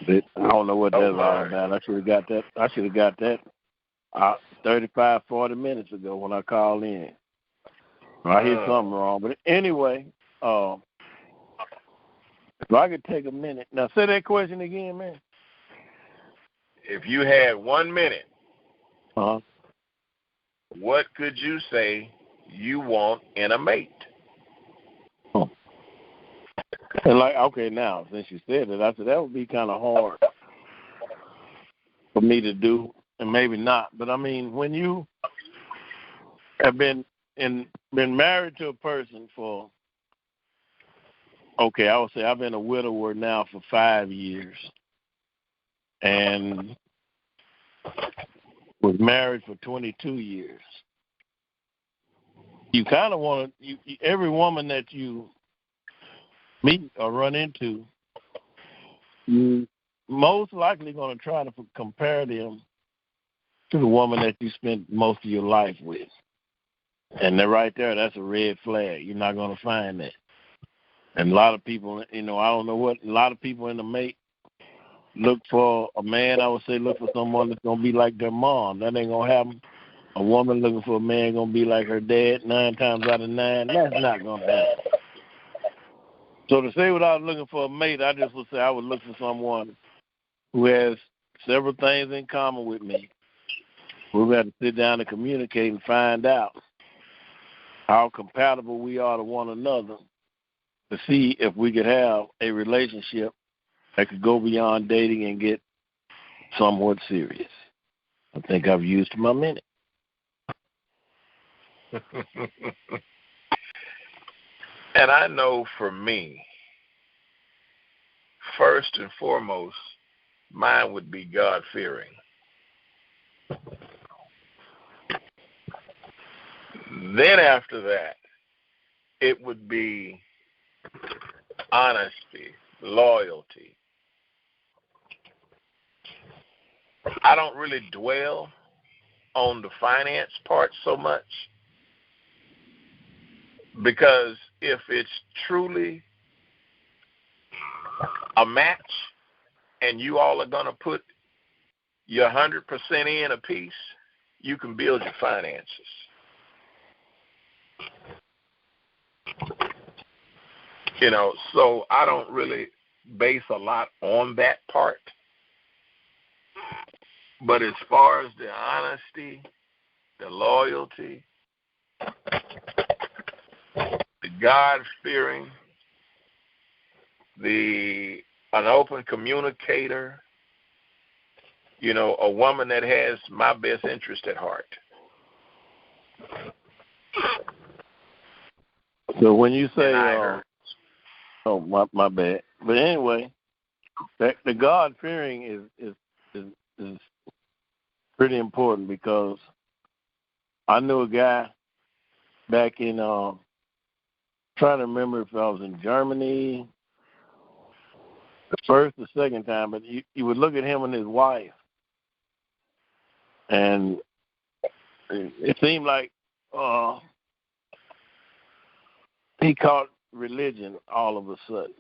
I don't know what that's all about. I should have got that 35, 40 minutes ago when I called in. I hit something wrong. But anyway, if I could take a minute. Now, say that question again, man. If you had 1 minute, what could you say you want in a mate? And okay, now, since you said it, I said that would be kind of hard for me to do, and maybe not. But, I mean, when you have been married to a person for, okay, I would say I've been a widower now for 5 years and was married for 22 years. You kind of want to, every woman that you meet or run into, you most likely going to try to compare them to the woman that you spent most of your life with. And they're right there, that's a red flag. You're not going to find that. And a lot of people, I don't know what, a lot of people in the mate look for a man, I would say look for someone that's going to be like their mom. That ain't going to happen. A woman looking for a man going to be like her dad 9 times out of 9, that's not going to happen. So to say what I was looking for a mate, I just would say I would look for someone who has several things in common with me. We've got to sit down and communicate and find out how compatible we are to one another to see if we could have a relationship that could go beyond dating and get somewhat serious. I think I've used my minute. And I know for me, first and foremost, mine would be God-fearing. Then after that, it would be honesty, loyalty. I don't really dwell on the finance part so much, because if it's truly a match and you all are going to put your 100% in a piece, you can build your finances. So I don't really base a lot on that part. But as far as the honesty, the loyalty, the God-fearing, an open communicator, a woman that has my best interest at heart. So when you say, my bad. But anyway, the God-fearing is pretty important, because I knew a guy back in, trying to remember if I was in Germany, the first or second time, but you would look at him and his wife, and it seemed like he caught religion all of a sudden.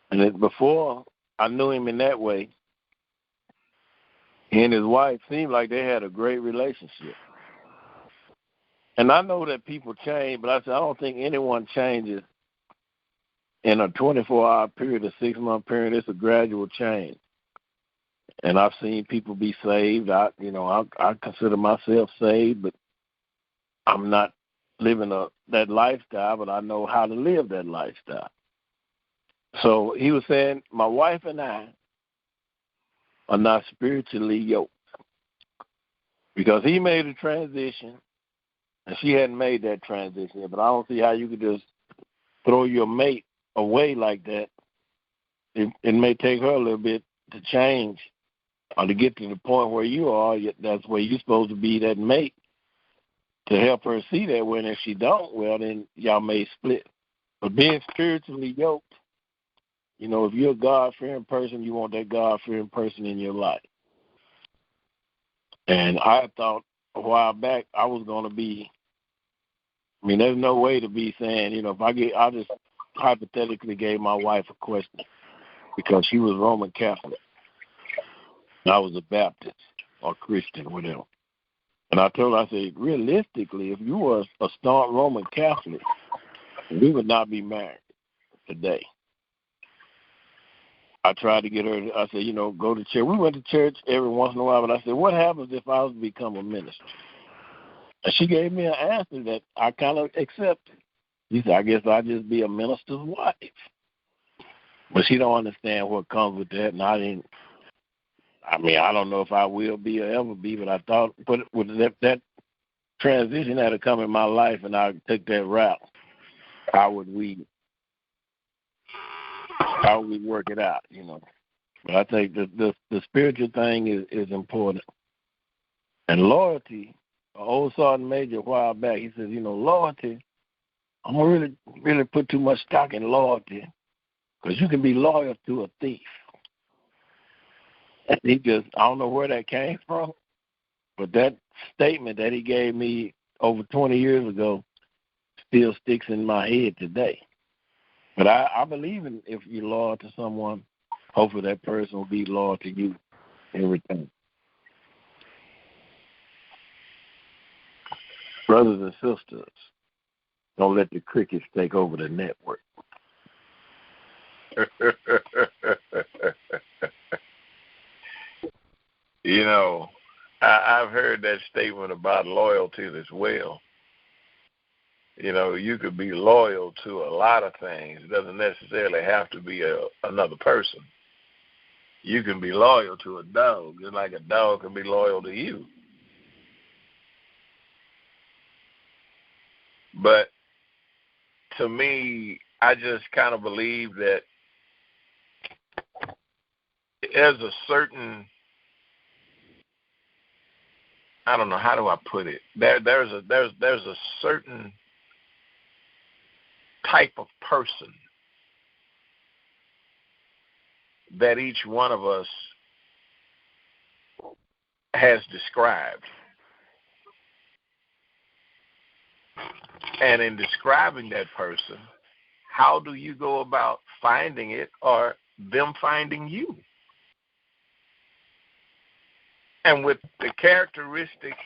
And before I knew him in that way, he and his wife seemed like they had a great relationship. And I know that people change, but I said I don't think anyone changes in a 24-hour period, a 6-month period. It's a gradual change. And I've seen people be saved. I consider myself saved, but I'm not living that lifestyle, but I know how to live that lifestyle. So he was saying, my wife and I are not spiritually yoked, because he made a transition and she hadn't made that transition yet. But I don't see how you could just throw your mate away like that. It may take her a little bit to change or to get to the point where you are. That's where you're supposed to be, that mate, to help her see that way. And if she don't, well, then y'all may split. But being spiritually yoked, if you're a God-fearing person, you want that God-fearing person in your life. And I thought a while back I was going to be, there's no way to be saying, I just hypothetically gave my wife a question. because she was Roman Catholic. And I was a Baptist or Christian, whatever. And I told her, I said, realistically, if you were a staunch Roman Catholic, we would not be married today. I tried to get her, I said, go to church. We went to church every once in a while, but I said, what happens if I was to become a minister? And she gave me an answer that I kind of accepted. She said, I guess I'll just be a minister's wife. But she don't understand what comes with that, and I don't know if I will be or ever be, but I thought with that transition had to come in my life and I took that route. How would we work it out, But I think the spiritual thing is important. And loyalty, an old Sergeant Major a while back, he says, loyalty, I don't really put too much stock in loyalty because you can be loyal to a thief. And I don't know where that came from, but that statement that he gave me over 20 years ago still sticks in my head today. But I believe if you're loyal to someone, hopefully that person will be loyal to you in return. Brothers and sisters, don't let the crickets take over the network. I've heard that statement about loyalty as well. You could be loyal to a lot of things. It doesn't necessarily have to be another person. You can be loyal to a dog, just like a dog can be loyal to you. But to me, I just kind of believe that there's a certain, I don't know, how do I put it? There's a certain type of person that each one of us has described. And in describing that person, how do you go about finding it or them finding you? And with the characteristics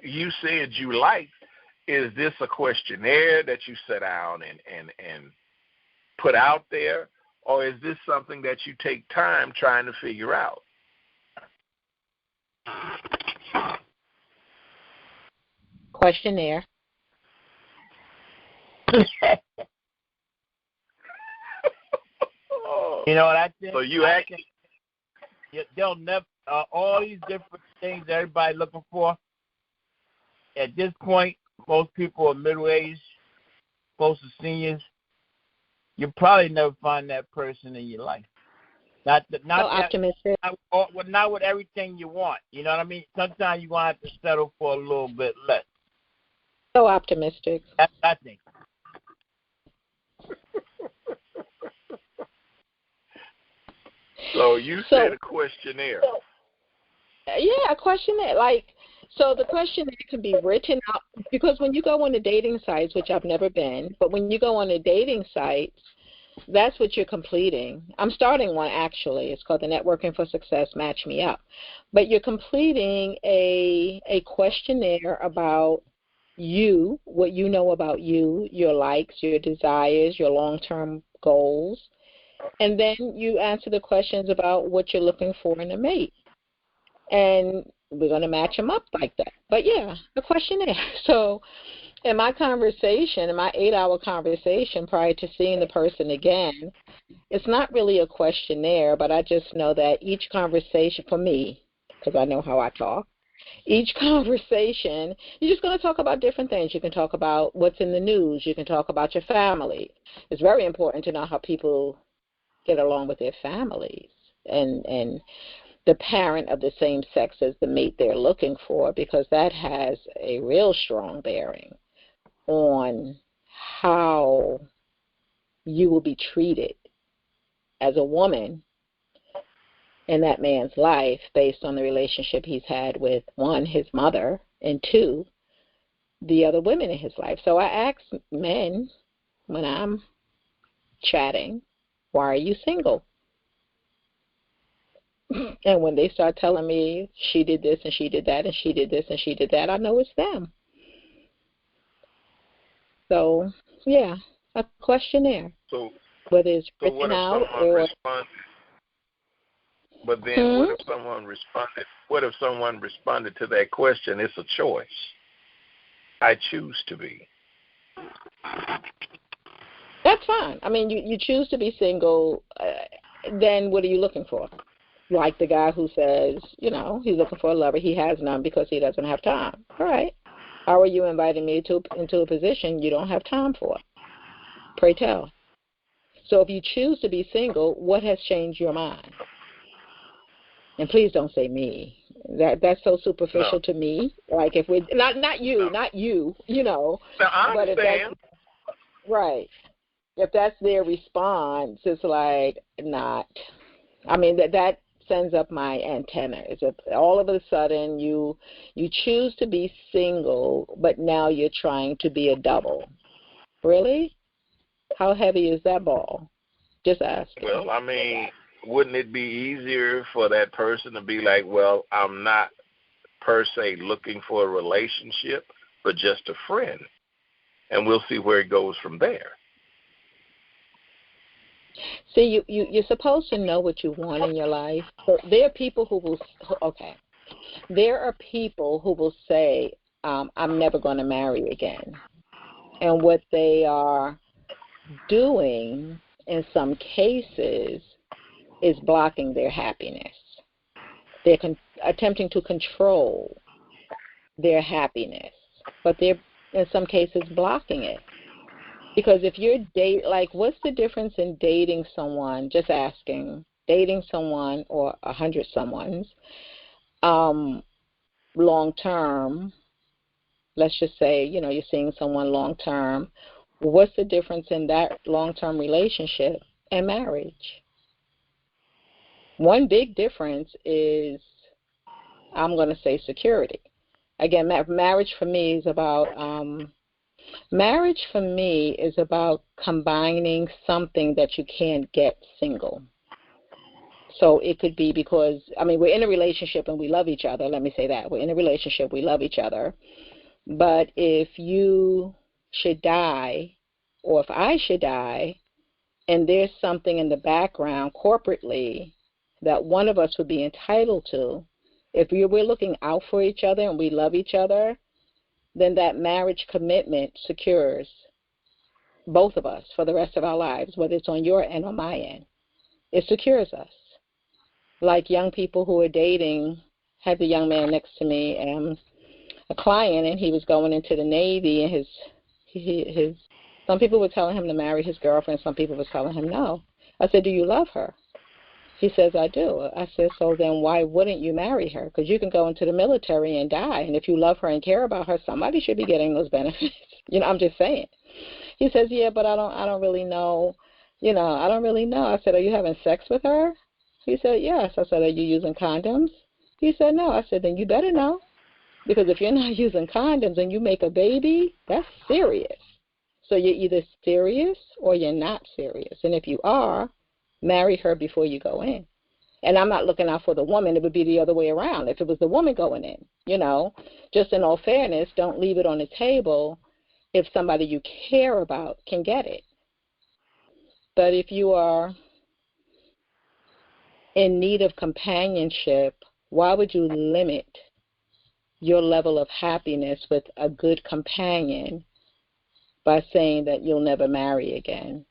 you said you like, is this a questionnaire that you sit down and put out there, or is this something that you take time trying to figure out? Questionnaire. What I think? So you actually, they'll never all these different things that everybody's looking for. At this point, most people are middle-aged, close to seniors. You probably never find that person in your life. Not optimistic. Not with everything you want. You know what I mean? Sometimes you're going to have to settle for a little bit less. So optimistic. That's what I think. So you said a questionnaire. Yeah, a questionnaire. So the questionnaire can be written out, because when you go on the dating sites, which I've never been, but when you go on the dating sites, that's what you're completing. I'm starting one, actually. It's called the Networking for Success Match Me Up. But you're completing a questionnaire about you, what you know about you, your likes, your desires, your long-term goals. And then you answer the questions about what you're looking for in a mate. And we're going to match them up like that. But, yeah, a questionnaire. So in my 8-hour conversation prior to seeing the person again, it's not really a questionnaire, but I just know that each conversation, for me, because I know how I talk, each conversation, you're just going to talk about different things. You can talk about what's in the news. You can talk about your family. It's very important to know how people get along with their families and the parent of the same sex as the mate they're looking for, because that has a real strong bearing on how you will be treated as a woman in that man's life based on the relationship he's had with, one, his mother, and two, the other women in his life. So I ask men when I'm chatting, why are you single? And when they start telling me she did this and she did that and she did this and she did that, I know it's them. So, yeah, a questionnaire. So, whether it's so what written if out someone or. responded? But then, what if someone responded? What if someone responded to that question? It's a choice. I choose to be. That's fine. I mean, you choose to be single. Then what are you looking for? Like the guy who says, he's looking for a lover. He has none because he doesn't have time. All right. How are you inviting me into a position you don't have time for? Pray tell. So if you choose to be single, what has changed your mind? And please don't say me. That's so superficial to me. Like if we not you, No, I but understand. Right. If that's their response, it's like not. I mean that sends up my antennas. If all of a sudden you choose to be single, but now you're trying to be a double. Really? How heavy is that ball? Just asking. Well, I mean, wouldn't it be easier for that person to be like, well, I'm not per se looking for a relationship, but just a friend, and we'll see where it goes from there. See, you're supposed to know what you want in your life. So there are people who will, okay, there are people who will say, I'm never going to marry again. And what they are doing in some cases is blocking their happiness. They're attempting to control their happiness, but they're in some cases blocking it. Because if you're what's the difference in dating someone, just asking, dating someone or 100 someones, long term, let's just say, you're seeing someone long term, what's the difference in that long term relationship and marriage? One big difference is, I'm going to say, security. Again, marriage for me is about combining something that you can't get single. So it could be because, we're in a relationship and we love each other. Let me say that. We're in a relationship, we love each other. But if you should die, or if I should die, and there's something in the background corporately that one of us would be entitled to, if we're looking out for each other and we love each other, then that marriage commitment secures both of us for the rest of our lives, whether it's on your end or my end. It secures us. Like young people who are dating, had the young man next to me, a client, and he was going into the Navy, and his some people were telling him to marry his girlfriend, some people were telling him no. I said, do you love her? He says, I do. I said, so then why wouldn't you marry her? Because you can go into the military and die, and if you love her and care about her, somebody should be getting those benefits. I'm just saying. He says, yeah, but I don't really know. I don't really know. I said, are you having sex with her? He said, yes. I said, are you using condoms? He said, no. I said, then you better know. Because if you're not using condoms and you make a baby, that's serious. So you're either serious or you're not serious. And if you are, marry her before you go in. And I'm not looking out for the woman. It would be the other way around. If it was the woman going in, just in all fairness, don't leave it on the table if somebody you care about can get it. But if you are in need of companionship, why would you limit your level of happiness with a good companion by saying that you'll never marry again?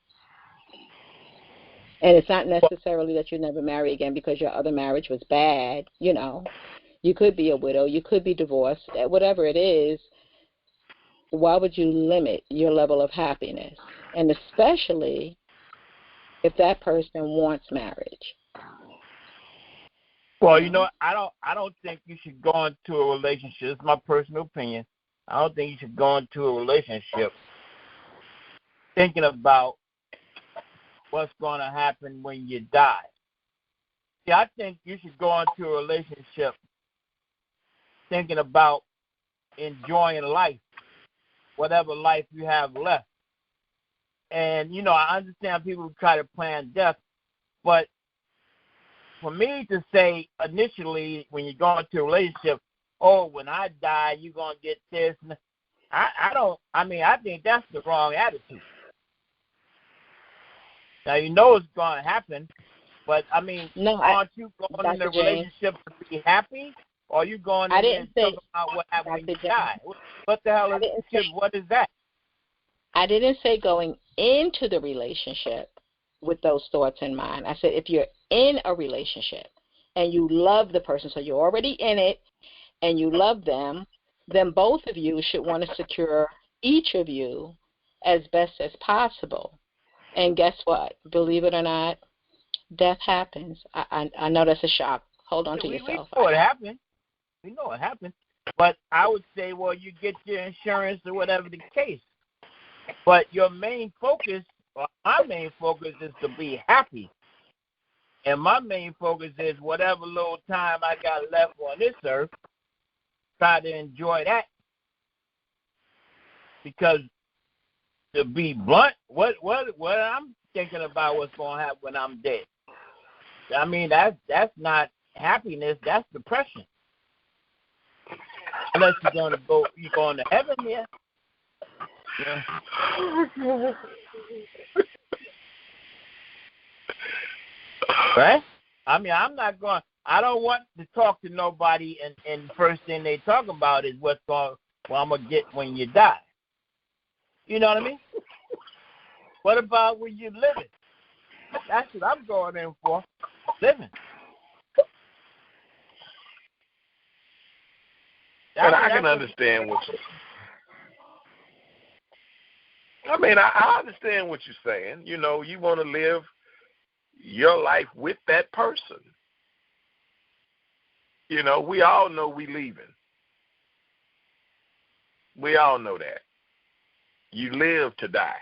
And it's not necessarily that you'll never marry again because your other marriage was bad. You could be a widow, you could be divorced, whatever it is. Why would you limit your level of happiness? And especially if that person wants marriage. Well, I don't think you should go into a relationship. It's my personal opinion. I don't think you should go into a relationship thinking about what's going to happen when you die. See, I think you should go into a relationship thinking about enjoying life, whatever life you have left. And, I understand people try to plan death, but for me to say initially when you go into a relationship, oh, when I die, you're going to get this. I think that's the wrong attitude. Now, you know it's going to happen, but, aren't you going in a relationship to be happy? Or are you going in and talking about what happens when you die? What the hell what is that? I didn't say going into the relationship with those thoughts in mind. I said if you're in a relationship and you love the person, so you're already in it and you love them, then both of you should want to secure each of you as best as possible. And guess what? Believe it or not, death happens. I know that's a shock. Hold on to yourself. We know it happened. We know it happened. But I would say, well, you get your insurance or whatever the case. But your main focus, or my main focus, is to be happy. And my main focus is whatever little time I got left on this earth, try to enjoy that. Because to be blunt, what I'm thinking about what's going to happen when I'm dead. That's not happiness, that's depression. Unless you're going to heaven here. Yeah. Right? I'm not going. I don't want to talk to nobody, and the first thing they talk about is what I'm gonna get when you die. You know what I mean? What about when you're living? That's what I'm going in for. Living. And I can understand what you're saying. I understand what you're saying. You know, you want to live your life with that person. You know, we all know we leaving. We all know that. You live to die.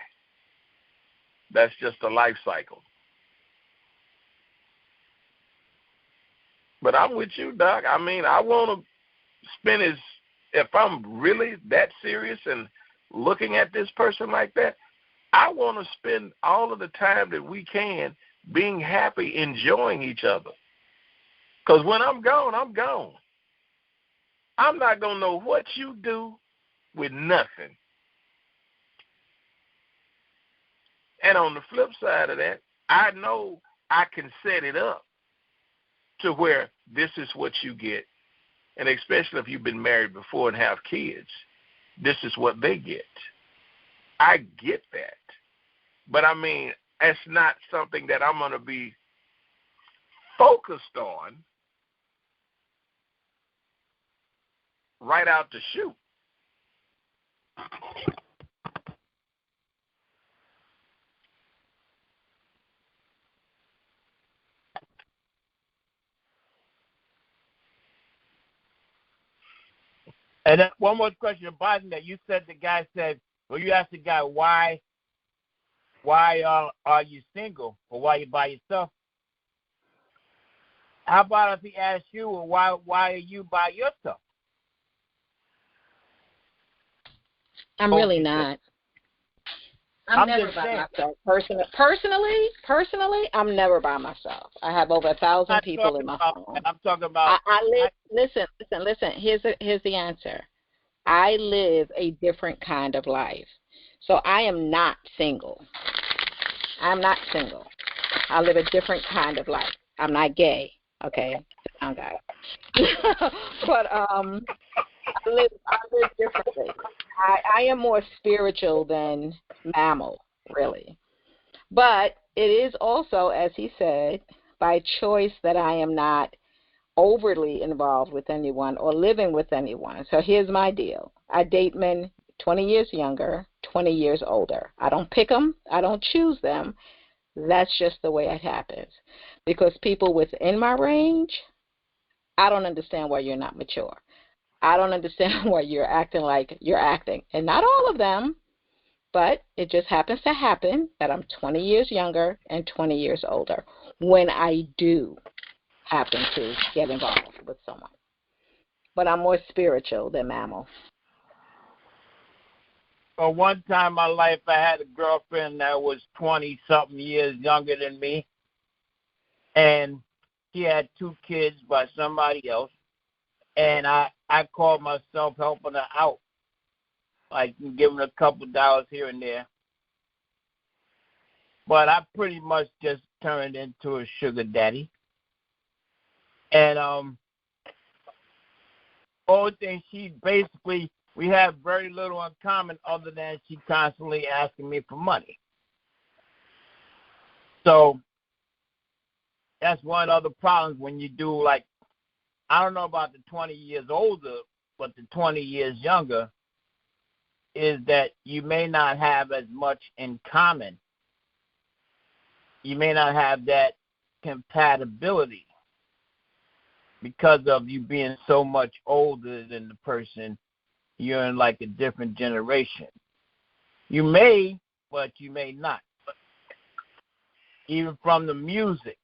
That's just a life cycle. But I'm with you, Doc. I want to spend if I'm really that serious and looking at this person like that, I want to spend all of the time that we can being happy, enjoying each other. Because when I'm gone, I'm gone. I'm not going to know what you do with nothing. And on the flip side of that, I know I can set it up to where this is what you get. And especially if you've been married before and have kids, this is what they get. I get that. But it's not something that I'm going to be focused on right out the chute. And then one more question about that. You said you asked the guy why are you single or why you by yourself? How about if he asks you, well, why are you by yourself? I'm really not. I'm never by myself. Personally, I'm never by myself. I have over 1,000 people in my phone. I'm talking about. I live. Listen. Here's the answer. I live a different kind of life. So I am not single. I'm not single. I live a different kind of life. I'm not gay. Okay, I'm gay. But I live differently. I am more spiritual than mammal, really. But it is also, as he said, by choice that I am not overly involved with anyone or living with anyone. So here's my deal. I date men 20 years younger, 20 years older. I don't pick them. I don't choose them. That's just the way it happens. Because people within my range, I don't understand why you're not mature. I don't understand why you're acting like you're acting. And not all of them, but it just happens to happen that I'm 20 years younger and 20 years older when I do happen to get involved with someone. But I'm more spiritual than mammal. Well, one time in my life, I had a girlfriend that was 20-something years younger than me. And she had 2 kids by somebody else, and I called myself helping her out, like giving her a couple dollars here and there. But I pretty much just turned into a sugar daddy. And only thing she basically, we have very little in common other than she constantly asking me for money. So that's one of the problems when you do, like, I don't know about the 20 years older, but the 20 years younger, is that you may not have as much in common. You may not have that compatibility because of you being so much older than the person. You're in like a different generation. You may, but you may not. Even from the music,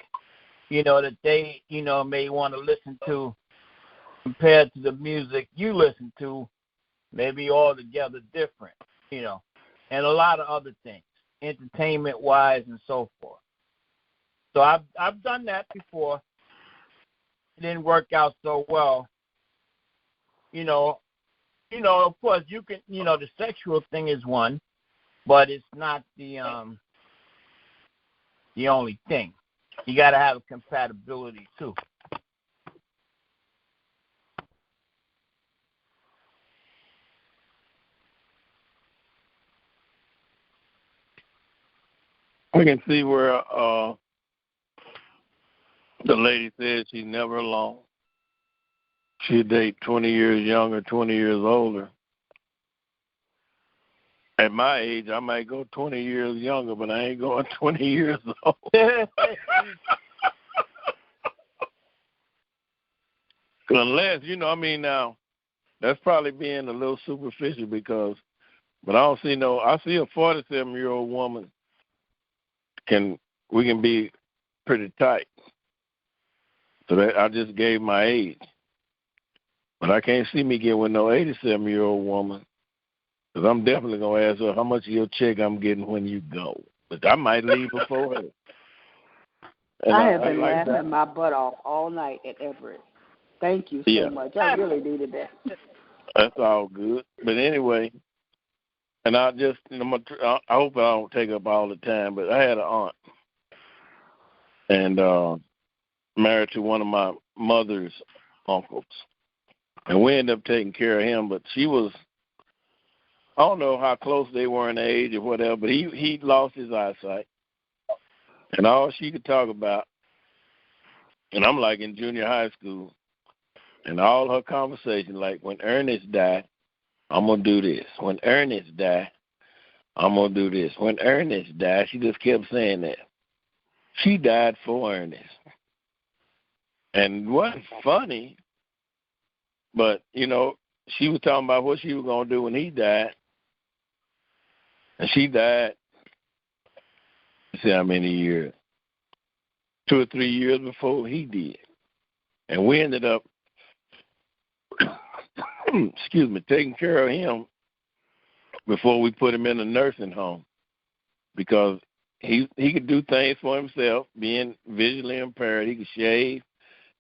that they, may want to listen to compared to the music you listen to, maybe altogether different, and a lot of other things, entertainment-wise and so forth. So I've done that before. It didn't work out so well. Of course, you can, the sexual thing is one, but it's not the only thing. You got to have a compatibility too. We can see where the lady says she's never alone. She'll date 20 years younger, 20 years older. At my age, I might go 20 years younger, but I ain't going 20 years old. Unless, now, that's probably being a little superficial but I don't see I see a 47-year-old woman we can be pretty tight. So that I just gave my age. But I can't see me get with no 87-year-old woman, because I'm definitely going to ask her how much of your check I'm getting when you go. But I might leave before her. And I have been laughing my butt off all night at Everett. Thank you so much. I really needed that. That's all good. But anyway, and I hope I don't take up all the time, but I had an aunt, and married to one of my mother's uncles. And we ended up taking care of him, but she was, I don't know how close they were in age or whatever, but he lost his eyesight. And all she could talk about, and I'm like in junior high school, and all her conversation, like, when Ernest died, I'm going to do this. When Ernest died, I'm going to do this. When Ernest died, she just kept saying that. She died for Ernest. And it wasn't funny, but, she was talking about what she was going to do when he died. And she died, see how many years? 2 or 3 years before he did. And we ended up, taking care of him before we put him in a nursing home, because he could do things for himself, being visually impaired. He could shave.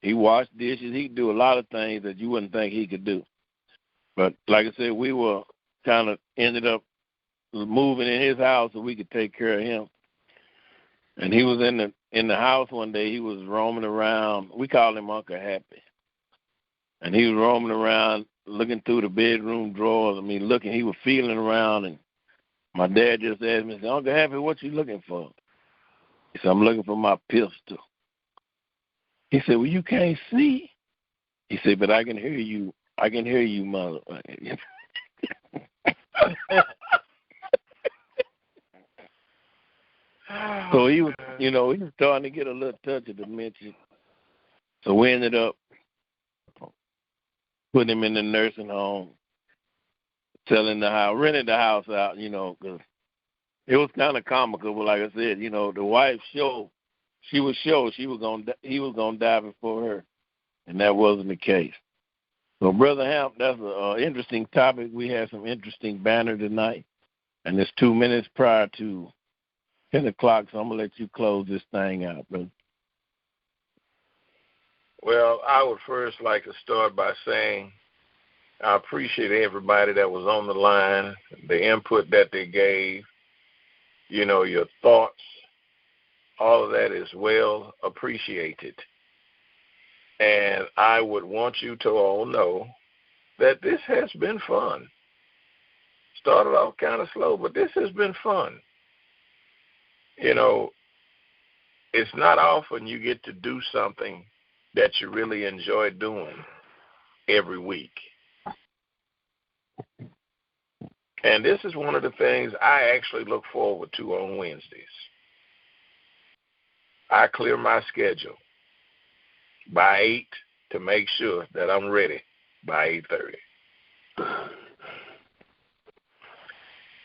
He washed dishes. He could do a lot of things that you wouldn't think he could do. But like I said, we were kind of ended up moving in his house so we could take care of him. And he was in the house one day. He was roaming around. We called him Uncle Happy. And he was roaming around, looking through the bedroom drawers. He was feeling around. And my dad just asked me, Uncle Happy, what you looking for? He said, I'm looking for my pistol. He said, well, you can't see. He said, but I can hear you. I can hear you, mother. So he was, he was starting to get a little touch of dementia. So we ended up putting him in the nursing home, rented the house out, because it was kind of comical. But like I said, the wife he was gonna die before her, and that wasn't the case. So, Brother Hamp, that's an interesting topic. We had some interesting banner tonight, and it's 2 minutes prior to 10 o'clock, so I'm going to let you close this thing out, brother. Well, I would first like to start by saying I appreciate everybody that was on the line, the input that they gave, your thoughts. All of that is well appreciated. And I would want you to all know that this has been fun. Started off kind of slow, but this has been fun. It's not often you get to do something that you really enjoy doing every week. And this is one of the things I actually look forward to on Wednesdays. I clear my schedule by 8 to make sure that I'm ready by 8:30.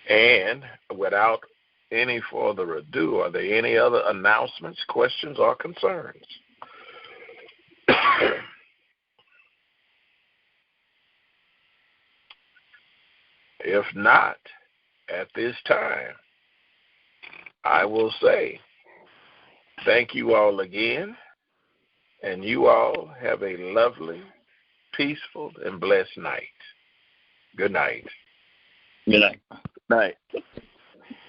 And without any further ado, are there any other announcements, questions, or concerns? If not, at this time, I will say thank you all again, and you all have a lovely, peaceful, and blessed night. Good night. Good night. Night.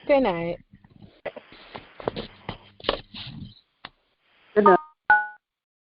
Good night. Good night.